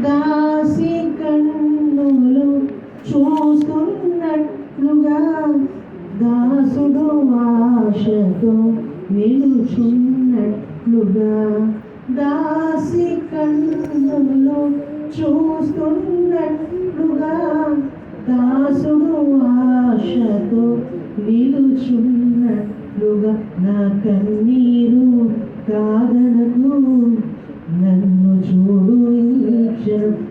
దాసి కన్నులు చూస్తున్నట్లుగా దాసుడు ఆశతో నిలుచున్నట్లుగా దాసి కన్నులు చూస్తున్నట్లుగా దాసుడు ఆశతో నిలుచున్నట్లుగా నా కన్నీరు కాదనకు నన్ను చూడు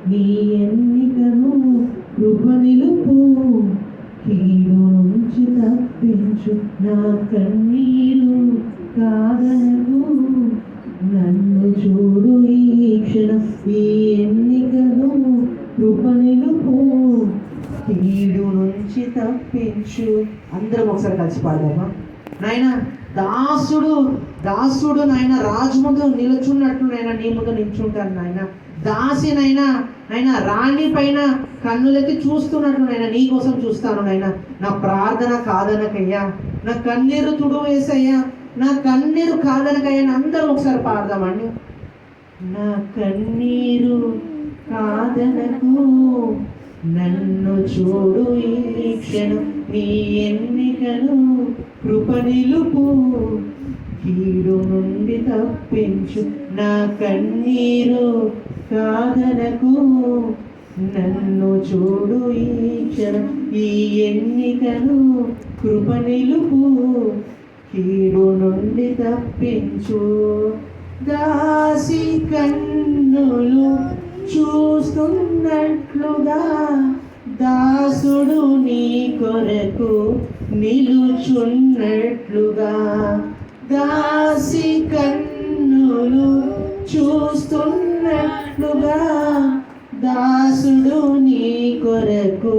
నీ ఎన్నికను కృప నిలుపు కీడు నుంచి తప్పించు నా కన్నీరు కాదనకు నన్ను చూడు ఈ క్షణం ఈ ఎన్నికను కృప నిలుపు కీడు నుంచి తప్పించు. అందరం ఒకసారి కలిసి పాడదామా? నాయన దాసుడు నాయన రాజు ముందు నిలుచున్నట్లు నాయన నీ ముందు నిల్చుంటాను నాయన. దాసి నాయన రాణి పైన కన్నులెత్తి చూస్తున్నట్లు నాయన నీ కోసం చూస్తాను నాయన. నా ప్రార్థన కాదనకయ్యా, నా కన్నీరు తుడు వేసయ్యా, నా కన్నీరు కాదనకయ్యా. అందరూ ఒకసారి పాడదామండి. నా కన్నీరు కాదనకు నన్ను చూడు ఈ క్షణం నీ ఎన్నికను కృప నిలుపు కీడు నుండి తప్పించు నా కన్నీరు కాదనకు నన్ను చూడు ఈ క్షణం ఈ ఎన్నికను కృప నిలుపు కీడు నుండి తప్పించు. దాసి కన్నులు చూస్తున్నట్లుగా దాసుడు నీ కొరకు నిలుచున్నట్లుగా దాసి కన్నులు చూస్తున్నట్లుగా దాసుడు నీ కొరకు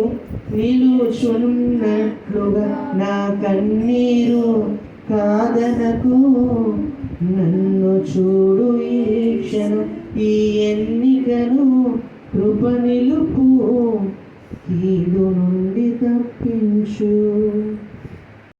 నిలుచున్నట్లుగా నా కన్నీరు కాదనకు నన్ను చూడు ఈ క్షణం ఈ ఎన్నికను కృప నిలుపు